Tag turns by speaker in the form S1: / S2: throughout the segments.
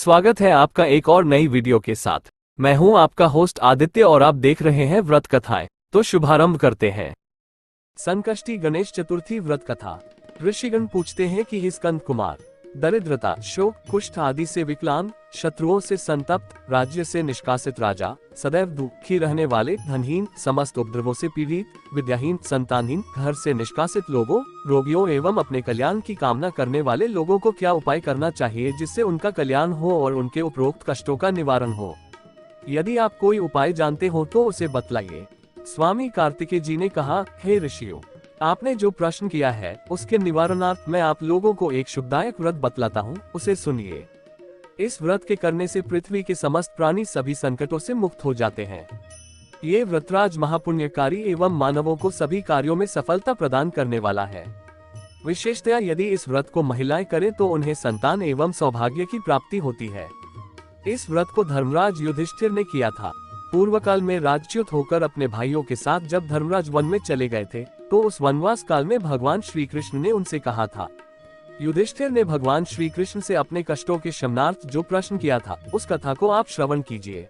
S1: स्वागत है आपका एक और नई वीडियो के साथ। मैं हूं आपका होस्ट आदित्य और आप देख रहे हैं व्रत कथाएं। तो शुभारंभ करते हैं। संकष्टी गणेश चतुर्थी व्रत कथा। ऋषिगण पूछते हैं कि हे स्कंद कुमार, दरिद्रता, शोक, कुष्ठ आदि से विकलांग, शत्रुओं से संतप्त, राज्य से निष्कासित राजा, सदैव दुखी रहने वाले, धनहीन, समस्त उपद्रवों से पीड़ित, विद्याहीन, संतानहीन, घर से निष्कासित लोगों, रोगियों एवं अपने कल्याण की कामना करने वाले लोगों को क्या उपाय करना चाहिए जिससे उनका कल्याण हो और उनके उपरोक्त कष्टों का निवारण हो? यदि आप कोई उपाय जानते हो तो उसे बतलाइए। स्वामी कार्तिकेय जी ने कहा, हे ऋषियों, आपने जो प्रश्न किया है उसके निवारणार्थ मैं आप लोगों को एक शुभदायक व्रत बतलाता हूँ, उसे सुनिए। इस व्रत के करने से पृथ्वी के समस्त प्राणी सभी संकटों से मुक्त हो जाते हैं। ये व्रतराज महापुण्यकारी एवं मानवों को सभी कार्यों में सफलता प्रदान करने वाला है। विशेषतया यदि इस व्रत को महिलाएं करें तो उन्हें संतान एवं सौभाग्य की प्राप्ति होती है। इस व्रत को धर्मराज युधिष्ठिर ने किया था। पूर्व काल में राज्यच्युत होकर अपने भाइयों के साथ जब धर्मराज वन में चले गए थे तो उस वनवास काल में भगवान श्री कृष्ण ने उनसे कहा था। युधिष्ठिर ने भगवान श्री कृष्ण से अपने कष्टों के शमनार्थ जो प्रश्न किया था उस कथा को आप श्रवण कीजिए।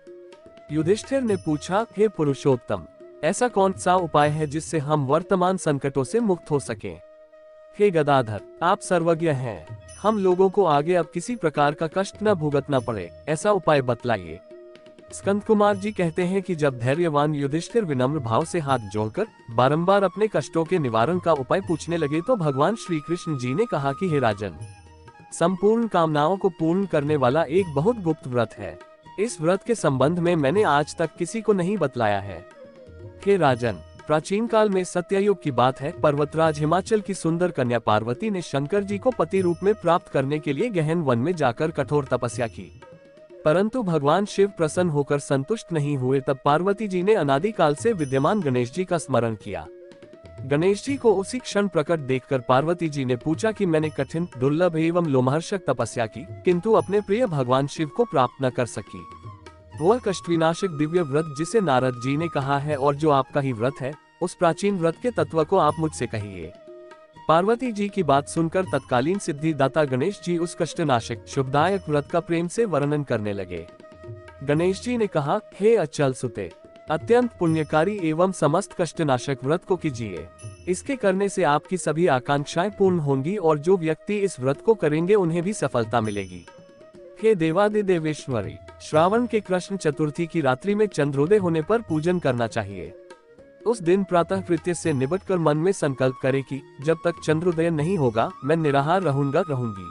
S1: युधिष्ठिर ने पूछा, हे पुरुषोत्तम, ऐसा कौन सा उपाय है जिससे हम वर्तमान संकटों से मुक्त हो सकें? हे गदाधर, आप सर्वज्ञ हैं, हम लोगों को आगे अब किसी प्रकार का कष्ट न भुगतना पड़े, ऐसा उपाय बतलाइए। स्कंद कुमार जी कहते हैं कि जब धैर्यवान युधिष्ठिर विनम्र भाव से हाथ जोड़कर बारंबार अपने कष्टों के निवारण का उपाय पूछने लगे तो भगवान श्री कृष्ण जी ने कहा कि हे राजन, संपूर्ण कामनाओं को पूर्ण करने वाला एक बहुत गुप्त व्रत है। इस व्रत के संबंध में मैंने आज तक किसी को नहीं बतलाया है। हे राजन, प्राचीन काल में सत्ययुग की बात है। पर्वतराज हिमाचल की सुंदर कन्या पार्वती ने शंकर जी को पति रूप में प्राप्त करने के लिए गहन वन में जाकर कठोर तपस्या की, परंतु भगवान शिव प्रसन्न होकर संतुष्ट नहीं हुए। तब पार्वती जी ने अनादिकाल से विद्यमान गणेश जी का स्मरण किया। गणेश जी को उसी क्षण प्रकट देखकर पार्वती जी ने पूछा कि मैंने कठिन, दुर्लभ एवं लोमहर्षक तपस्या की, किंतु अपने प्रिय भगवान शिव को प्राप्त न कर सकी। वह कष्टविनाशक दिव्य व्रत जिसे नारद जी ने कहा है और जो आपका ही व्रत है, उस प्राचीन व्रत के तत्व को आप मुझसे कहिए। पार्वती जी की बात सुनकर तत्कालीन सिद्धिदाता गणेश जी उस कष्टनाशक शुभदायक व्रत का प्रेम से वर्णन करने लगे। गणेश जी ने कहा, हे अचल सुते, अत्यंत पुण्यकारी एवं समस्त कष्टनाशक व्रत को कीजिए। इसके करने से आपकी सभी आकांक्षाएं पूर्ण होंगी और जो व्यक्ति इस व्रत को करेंगे उन्हें भी सफलता मिलेगी। हे देवादिदेवेश्वरी, श्रावण के कृष्ण चतुर्थी की रात्रि में चंद्रोदय होने पर पूजन करना चाहिए। उस दिन प्रातः कृत्य से निबटकर मन में संकल्प करे कि जब तक चंद्रोदय नहीं होगा मैं निराहार रहूंगी।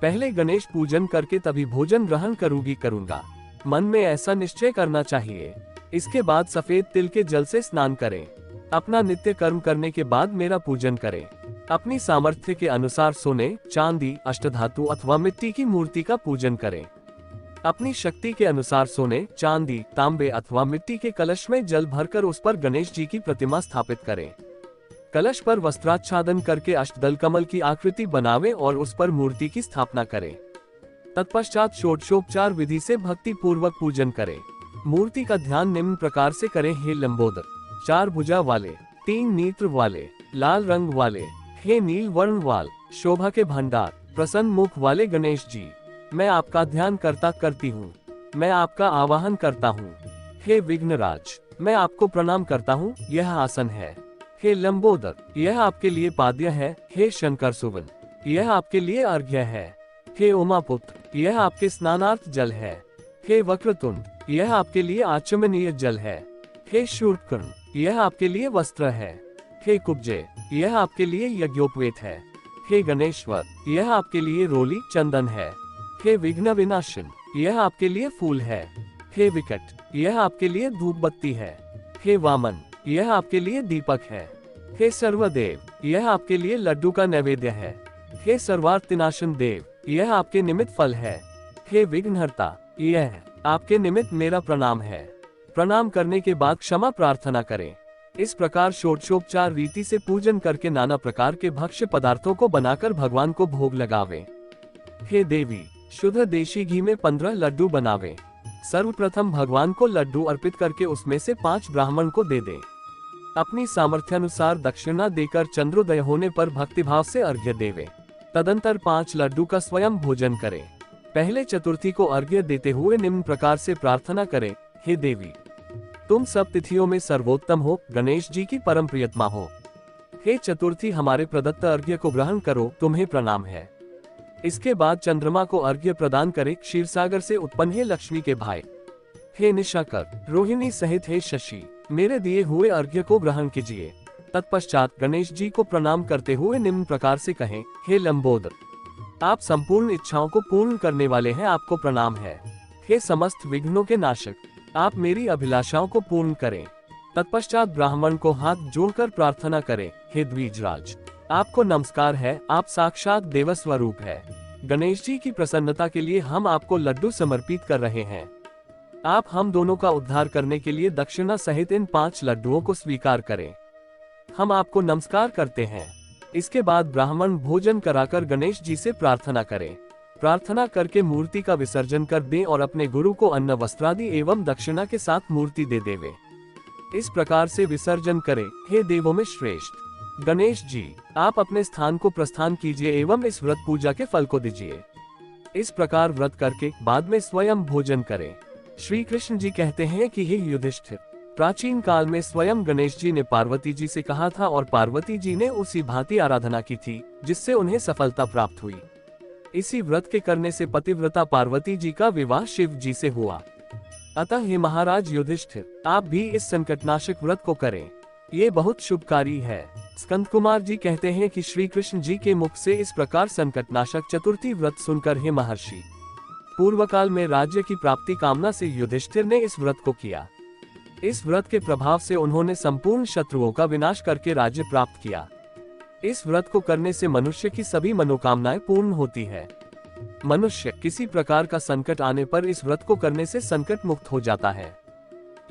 S1: पहले गणेश पूजन करके तभी भोजन ग्रहण करूंगा। मन में ऐसा निश्चय करना चाहिए। इसके बाद सफेद तिल के जल से स्नान करें। अपना नित्य कर्म करने के बाद मेरा पूजन करें। अपनी सामर्थ्य के अनुसार सोने, चांदी, अष्टधातु अथवा मिट्टी की मूर्ति का पूजन करें। अपनी शक्ति के अनुसार सोने, चांदी, तांबे अथवा मिट्टी के कलश में जल भरकर उस पर गणेश जी की प्रतिमा स्थापित करें। कलश पर वस्त्राच्छादन करके अष्टदल कमल की आकृति बनावें और उस पर मूर्ति की स्थापना करें। तत्पश्चात षोडशोपचार विधि से भक्ति पूर्वक पूजन करें। मूर्ति का ध्यान निम्न प्रकार से करें। हे लंबोदर, 4 भुजा वाले, 3 नेत्र वाले, लाल रंग वाले, हे नील वर्ण वाल, शोभा के भंडार, प्रसन्न मुख वाले गणेश जी, मैं आपका ध्यान करती हूँ, मैं आपका आवाहन करता हूँ। हे विघ्नराज, मैं आपको प्रणाम करता हूँ, यह आसन है। हे लंबोदर, यह आपके लिए पाद्य है। हे शंकर सुवन, यह आपके लिए अर्घ्य है। हे उमापुत्र, यह आपके स्नानार्थ जल है। हे वक्रतुंड, यह आपके लिए आचमनीय जल है। हे शूर्पकर्ण, यह आपके लिए वस्त्र है। हे कुब्जे, यह आपके लिए यज्ञोपवेत है। हे गणेश्वर, यह आपके लिए रोली चंदन है। हे विघ्न विनाशन, यह आपके लिए फूल है। हे विकट, यह आपके लिए धूप बत्ती है। हे वामन, यह आपके लिए दीपक है। हे सर्वदेव, यह आपके लिए लड्डू का नैवेद्य है। हे सर्वार्तिनाशन देव, यह आपके निमित्त फल है। हे विघ्नहर्ता, यह आपके निमित्त मेरा प्रणाम है। प्रणाम करने के बाद क्षमा प्रार्थना करें। इस प्रकार षोडशोपचार रीति से पूजन करके नाना प्रकार के भक्ष्य पदार्थों को बनाकर भगवान को भोग लगावें। हे देवी, शुद्ध देशी घी में 15 लड्डू बनावें। सर्वप्रथम भगवान को लड्डू अर्पित करके उसमें से 5 ब्राह्मण को दे दें। अपनी सामर्थ्यानुसार दक्षिणा देकर चंद्रोदय होने पर भक्तिभाव से अर्घ्य देवें। तदंतर 5 लड्डू का स्वयं भोजन करें। पहले चतुर्थी को अर्घ्य देते हुए निम्न प्रकार से प्रार्थना करें। हे देवी, तुम सब तिथियों में सर्वोत्तम हो, गणेश जी की परम प्रियतमा हो। हे चतुर्थी, हमारे प्रदत्त अर्घ्य को ग्रहण करो, तुम्हें प्रणाम है। इसके बाद चंद्रमा को अर्घ्य प्रदान करें। क्षीरसागर से उत्पन्न हे लक्ष्मी के भाई, हे निशाकर, रोहिणी सहित हे शशि, मेरे दिए हुए अर्घ्य को ग्रहण कीजिए। तत्पश्चात गणेश जी को प्रणाम करते हुए निम्न प्रकार से कहें। हे लंबोदर, आप संपूर्ण इच्छाओं को पूर्ण करने वाले हैं, आपको प्रणाम है। हे समस्त विघ्नों के नाशक, आप मेरी अभिलाषाओं को पूर्ण करें। तत्पश्चात ब्राह्मण को हाथ जोड़कर प्रार्थना करें। हे द्विजराज, आपको नमस्कार है, आप साक्षात देवस्वरूप है। गणेश जी की प्रसन्नता के लिए हम आपको लड्डू समर्पित कर रहे हैं। आप हम दोनों का उद्धार करने के लिए दक्षिणा सहित इन 5 लड्डुओं को स्वीकार करें। हम आपको नमस्कार करते हैं। इसके बाद ब्राह्मण भोजन कराकर गणेश जी से प्रार्थना करें। प्रार्थना करके मूर्ति का विसर्जन कर दें और अपने गुरु को अन्न वस्त्रादि एवं दक्षिणा के साथ मूर्ति दे देवे। इस प्रकार से विसर्जन करें। हे देवों में श्रेष्ठ गणेश जी, आप अपने स्थान को प्रस्थान कीजिए एवं इस व्रत पूजा के फल को दीजिए। इस प्रकार व्रत करके बाद में स्वयं भोजन करें। श्री कृष्ण जी कहते हैं कि हे युधिष्ठिर, प्राचीन काल में स्वयं गणेश जी ने पार्वती जी से कहा था और पार्वती जी ने उसी भांति आराधना की थी जिससे उन्हें सफलता प्राप्त हुई। इसी व्रत के करने से पतिव्रता पार्वती जी का विवाह शिव जी से हुआ। अतः हे महाराज युधिष्ठिर, आप भी इस संकटनाशक व्रत को करें, ये बहुत शुभकारी है। स्कंद कुमार जी कहते हैं कि श्री कृष्ण जी के मुख से इस प्रकार संकटनाशक चतुर्थी व्रत सुनकर हे महर्षि, पूर्व काल में राज्य की प्राप्ति कामना से युधिष्ठिर ने इस व्रत को किया। इस व्रत के प्रभाव से उन्होंने संपूर्ण शत्रुओं का विनाश करके राज्य प्राप्त किया। इस व्रत को करने से मनुष्य की सभी मनोकामनाएं पूर्ण होती है। मनुष्य किसी प्रकार का संकट आने पर इस व्रत को करने से संकट मुक्त हो जाता है।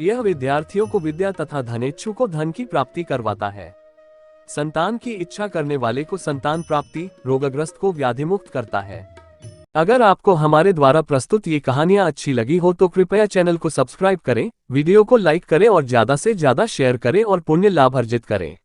S1: यह विद्यार्थियों को विद्या तथा धनेच्छु को धन की प्राप्ति करवाता है। संतान की इच्छा करने वाले को संतान प्राप्ति, रोगग्रस्त को व्याधि मुक्त करता है। अगर आपको हमारे द्वारा प्रस्तुत ये कहानियां अच्छी लगी हो तो कृपया चैनल को सब्सक्राइब करें, वीडियो को लाइक करें और ज्यादा से ज्यादा शेयर करें और पुण्य लाभ अर्जित करें।